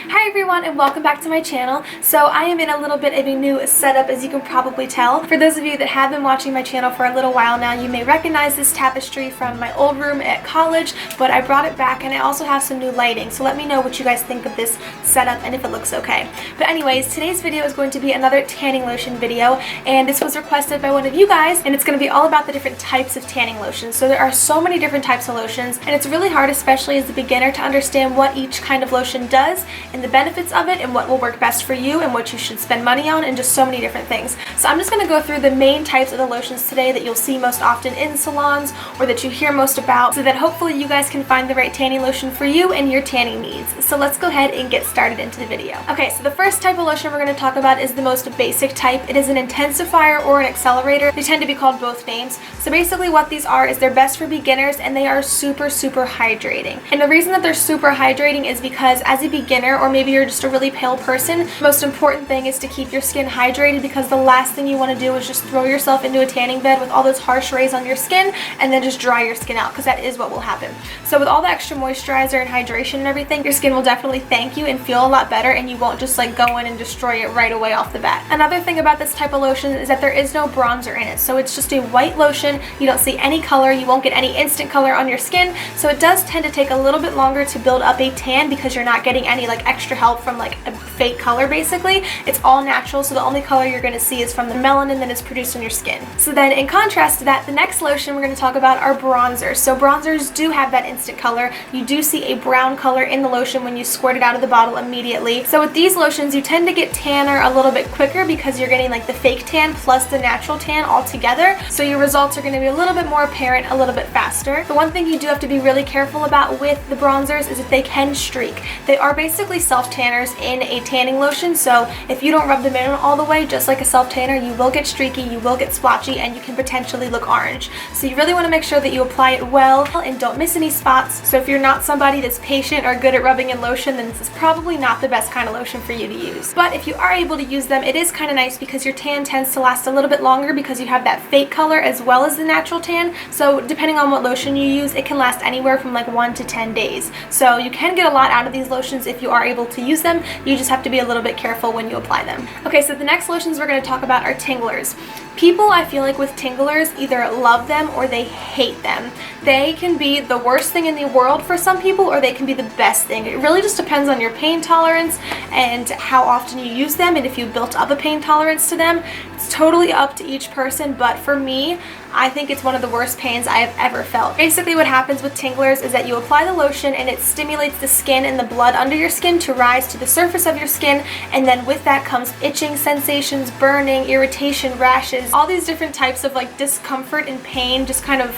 Hi everyone and welcome back to my channel. So I am in a little bit of a new setup, as you can probably tell. For those of you that have been watching my channel for a little while now, you may recognize this tapestry from my old room at college, but I brought it back and I also have some new lighting. So let me know what you guys think of this setup and if it looks okay. But anyways, today's video is going to be another tanning lotion video, and this was requested by one of you guys, and it's going to be all about the different types of tanning lotions. So there are so many different types of lotions, and it's really hard, especially as a beginner, to understand what each kind of lotion does and the benefits of it and what will work best for you and what you should spend money on and just so many different things. So I'm just going to go through the main types of the lotions today that you'll see most often in salons or that you hear most about, so that hopefully you guys can find the right tanning lotion for you and your tanning needs. So let's go ahead and get started into the video. Okay, so the first type of lotion we're going to talk about is the most basic type. It is an intensifier or an accelerator. They tend to be called both names. So basically what these are is they're best for beginners, and they are super hydrating. And the reason that they're super hydrating is because as a beginner, or maybe you're just a really pale person, the most important thing is to keep your skin hydrated, because the last thing you want to do is just throw yourself into a tanning bed with all those harsh rays on your skin and then just dry your skin out, because that is what will happen. So with all the extra moisturizer and hydration and everything, your skin will definitely thank you and feel a lot better, and you won't just like go in and destroy it right away off the bat. Another thing about this type of lotion is that there is no bronzer in it. So it's just a white lotion. You don't see any color. You won't get any instant color on your skin. So it does tend to take a little bit longer to build up a tan, because you're not getting any like extra help from like a fake color. Basically it's all natural, so the only color you're going to see is from the melanin that is produced on your skin. So then in contrast to that, the next lotion we're going to talk about are bronzers. So bronzers do have that instant color. You do see a brown color in the lotion when you squirt it out of the bottle immediately. So with these lotions you tend to get tanner a little bit quicker, because you're getting like the fake tan plus the natural tan all together, so your results are going to be a little bit more apparent a little bit faster. The one thing you do have to be really careful about with the bronzers is that they can streak. They are basically self tanners in a tanning lotion, so if you don't rub them in all the way just like a self tanner, you will get streaky, you will get splotchy, and you can potentially look orange. So you really want to make sure that you apply it well and don't miss any spots. So if you're not somebody that's patient or good at rubbing in lotion, then this is probably not the best kind of lotion for you to use. But if you are able to use them, it is kind of nice, because your tan tends to last a little bit longer, because you have that fake color as well as the natural tan. So depending on what lotion you use, it can last anywhere from like 1 to 10 days. So you can get a lot out of these lotions if you are able to use them. You just have to be a little bit careful when you apply them. Okay, so the next lotions we're going to talk about are Tinglers. People, I feel like with Tinglers, either love them or they hate them. They can be the worst thing in the world for some people, or they can be the best thing. It really just depends on your pain tolerance and how often you use them, and if you built up a pain tolerance to them. It's totally up to each person, but for me, I think it's one of the worst pains I have ever felt. Basically what happens with Tinglers is that you apply the lotion and it stimulates the skin and the blood under your skin to rise to the surface of your skin, and then with that comes itching sensations, burning, irritation, rashes, all these different types of like discomfort and pain just kind of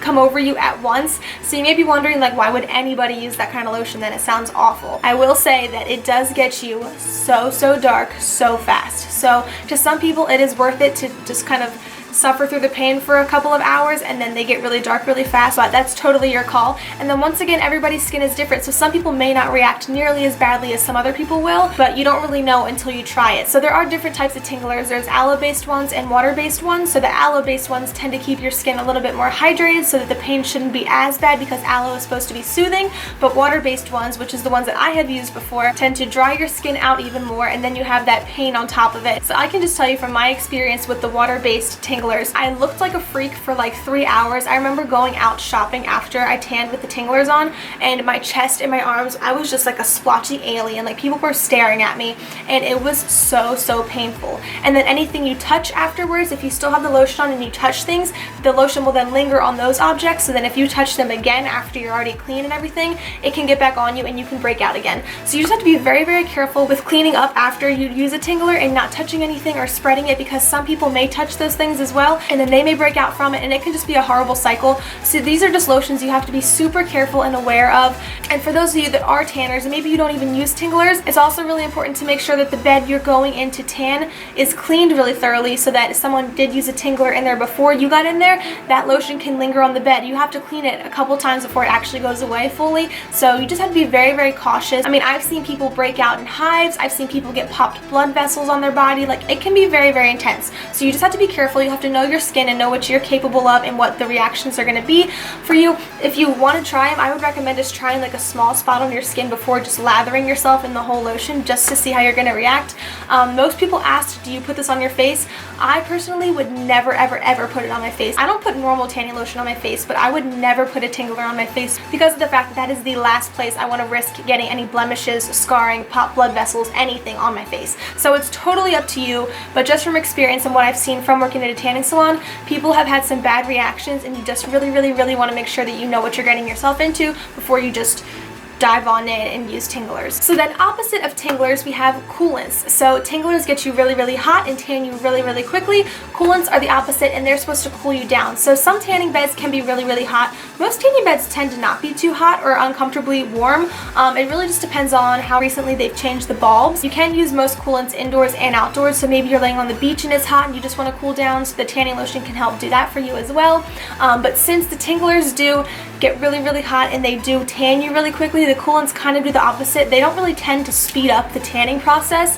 come over you at once. So you may be wondering, like, why would anybody use that kind of lotion then? It sounds awful. I will say that it does get you so dark so fast. So to some people it is worth it to just kind of suffer through the pain for a couple of hours and then they get really dark really fast, but that's totally your call. And then once again, everybody's skin is different, so some people may not react nearly as badly as some other people will, but you don't really know until you try it. So there are different types of Tinglers. There's aloe-based ones and water-based ones. So the aloe-based ones tend to keep your skin a little bit more hydrated so that the pain shouldn't be as bad, because aloe is supposed to be soothing, but water-based ones, which is the ones that I have used before, tend to dry your skin out even more, and then you have that pain on top of it. So I can just tell you from my experience with the water-based Tinglers, I looked like a freak for like 3 hours. I remember going out shopping after I tanned with the Tinglers on, and my chest and my arms, I was just like a splotchy alien. Like, people were staring at me, and it was so painful. And then anything you touch afterwards, if you still have the lotion on and you touch things, the lotion will then linger on those objects, so then if you touch them again after you're already clean and everything, it can get back on you and you can break out again. So you just have to be very careful with cleaning up after you use a Tingler and not touching anything or spreading it, because some people may touch those things as well, and then they may break out from it, and it can just be a horrible cycle. So these are just lotions you have to be super careful and aware of. And for those of you that are tanners, and maybe you don't even use Tinglers, it's also really important to make sure that the bed you're going in to tan is cleaned really thoroughly, so that if someone did use a Tingler in there before you got in there, that lotion can linger on the bed. You have to clean it a couple times before it actually goes away fully. So you just have to be very cautious. I mean, I've seen people break out in hives. I've seen people get popped blood vessels on their body. Like, it can be very intense. So you just have to be careful. You have have to know your skin and know what you're capable of and what the reactions are going to be for you. If you want to try them, I would recommend just trying like a small spot on your skin before just lathering yourself in the whole lotion, just to see how you're going to react. Most people asked, do you put this on your face? I personally would never ever put it on my face. I don't put normal tanning lotion on my face, but I would never put a Tingler on my face because of the fact that that is the last place I want to risk getting any blemishes, scarring, popped blood vessels, anything on my face. So it's totally up to you, but just from experience and what I've seen from working at a tanning salon, people have had some bad reactions, and you just really want to make sure that you know what you're getting yourself into before you just dive on in and use Tinglers. So then opposite of Tinglers, we have Coolants. So Tinglers get you really hot and tan you really quickly. Coolants are the opposite, and they're supposed to cool you down. So some tanning beds can be really hot. Most tanning beds tend to not be too hot or uncomfortably warm. It really just depends on how recently they've changed the bulbs. You can use most coolants indoors and outdoors, so maybe you're laying on the beach and it's hot and you just want to cool down, so the tanning lotion can help do that for you as well. But since the Tinglers do get really hot and they do tan you really quickly, the Coolants kind of do the opposite. They don't really tend to speed up the tanning process.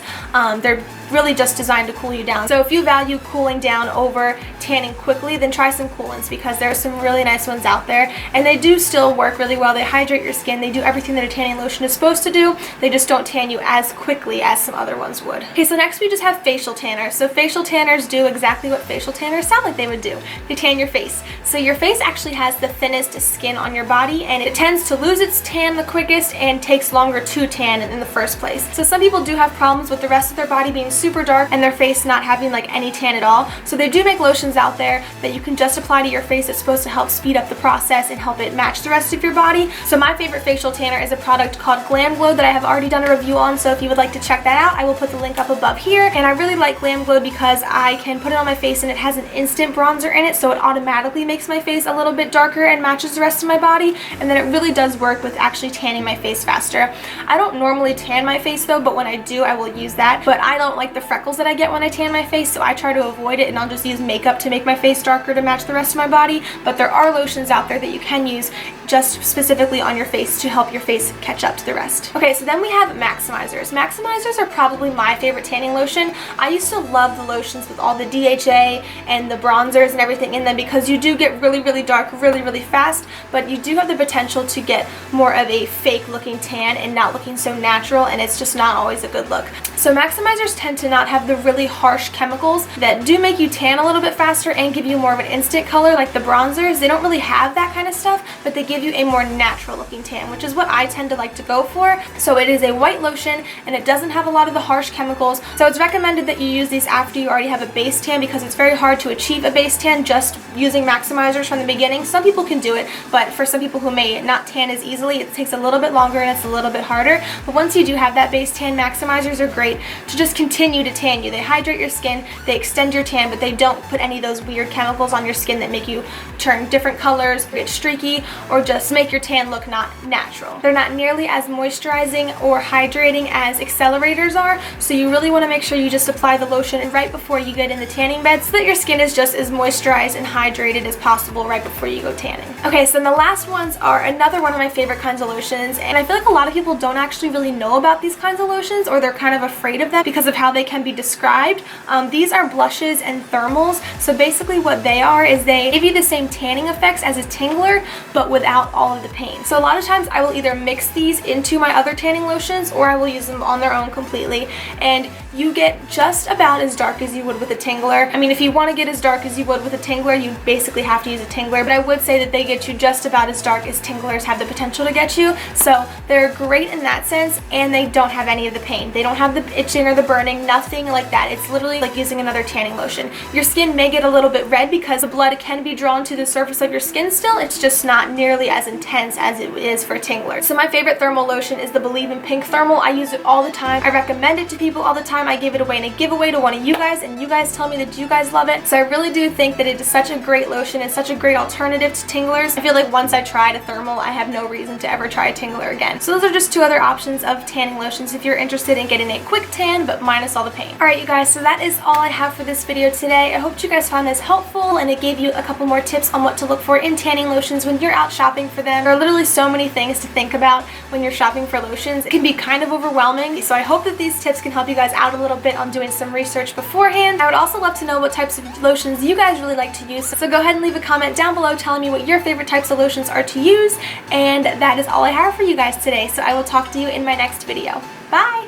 They're really just designed to cool you down. So if you value cooling down over tanning quickly, then try some Coolants, because there are some really nice ones out there, and they do still work really well. They hydrate your skin. They do everything that a tanning lotion is supposed to do. They just don't tan you as quickly as some other ones would. Okay, so next we just have facial tanners. So facial tanners do exactly what facial tanners sound like they would do. They tan your face. So your face actually has the thinnest skin on your body, and it tends to lose its tan the quickest and takes longer to tan in the first place. So some people do have problems with the rest of their body being super dark and their face not having like any tan at all. So they do make lotions out there that you can just apply to your face. It's supposed to help speed up the process and help it match the rest of your body. So my favorite facial tanner is a product called Glam Glow that I have already done a review on. So if you would like to check that out, I will put the link up above here. And I really like Glam Glow because I can put it on my face and it has an instant bronzer in it, so it automatically makes my face a little bit darker and matches the rest of my body. And then it really does work with actually tanning my face faster. I don't normally tan my face though, but when I do, I will use that. But I don't like the freckles that I get when I tan my face, so I try to avoid it, and I'll just use makeup to make my face darker to match the rest of my body. But there are lotions out there that you can use just specifically on your face to help your face catch up to the rest. Okay, so then we have maximizers. Maximizers are probably my favorite tanning lotion. I used to love the lotions with all the DHA and the bronzers and everything in them, because you do get really dark really fast, but you do have the potential to get more of a fake looking tan and not looking so natural, and it's just not always a good look. So maximizers tend to not have the really harsh chemicals that do make you tan a little bit faster and give you more of an instant color like the bronzers. They don't really have that kind of stuff, but they give you a more natural looking tan, which is what I tend to like to go for. So it is a white lotion and it doesn't have a lot of the harsh chemicals. So it's recommended that you use these after you already have a base tan, because it's very hard to achieve a base tan just using maximizers from the beginning. Some people can do it, but for some people who may not tan as easily, it takes a little bit longer and it's a little bit harder. But once you do have that base tan, maximizers are great to just continue to tan you. They hydrate your skin, they extend your tan, but they don't put any of those weird chemicals on your skin that make you turn different colors, get streaky, or just make your tan look not natural. They're not nearly as moisturizing or hydrating as Accelerators are, so you really want to make sure you just apply the lotion right before you get in the tanning bed so that your skin is just as moisturized and hydrated as possible right before you go tanning. Okay, so then the last ones are another one of my favorite kinds of lotions, and I feel like a lot of people don't actually really know about these kinds of lotions, or they're kind of afraid of them because of how they can be described. These are blushes and thermals. So basically what they are is they give you the same tanning effects as a Tingler, but without all of the pain. So a lot of times I will either mix these into my other tanning lotions, or I will use them on their own completely, and you get just about as dark as you would with a Tingler. I mean, if you want to get as dark as you would with a Tingler, you basically have to use a Tingler, but I would say that they get you just about as dark as Tinglers have the potential to get you. So they're great in that sense, and they don't have any of the pain. They don't have the itching or the burning, nothing like that. It's literally like using another tanning lotion. Your skin may get a little bit red because the blood can be drawn to the surface of your skin still. It's just not nearly as intense as it is for Tinglers. So my favorite thermal lotion is the Believe in Pink Thermal. I use it all the time. I recommend it to people all the time. I give it away in a giveaway to one of you guys, and you guys tell me that you guys love it. So I really do think that it is such a great lotion. It's such a great alternative to Tinglers. I feel like once I tried a thermal, I have no reason to ever try a Tingler again. So those are just two other options of tanning lotions if you're interested in getting a quick tan but minus notice all the pain. Alright you guys, so that is all I have for this video today. I hope you guys found this helpful and it gave you a couple more tips on what to look for in tanning lotions when you're out shopping for them. There are literally so many things to think about when you're shopping for lotions. It can be kind of overwhelming, so I hope that these tips can help you guys out a little bit on doing some research beforehand. I would also love to know what types of lotions you guys really like to use, so go ahead and leave a comment down below telling me what your favorite types of lotions are to use, and that is all I have for you guys today, so I will talk to you in my next video. Bye!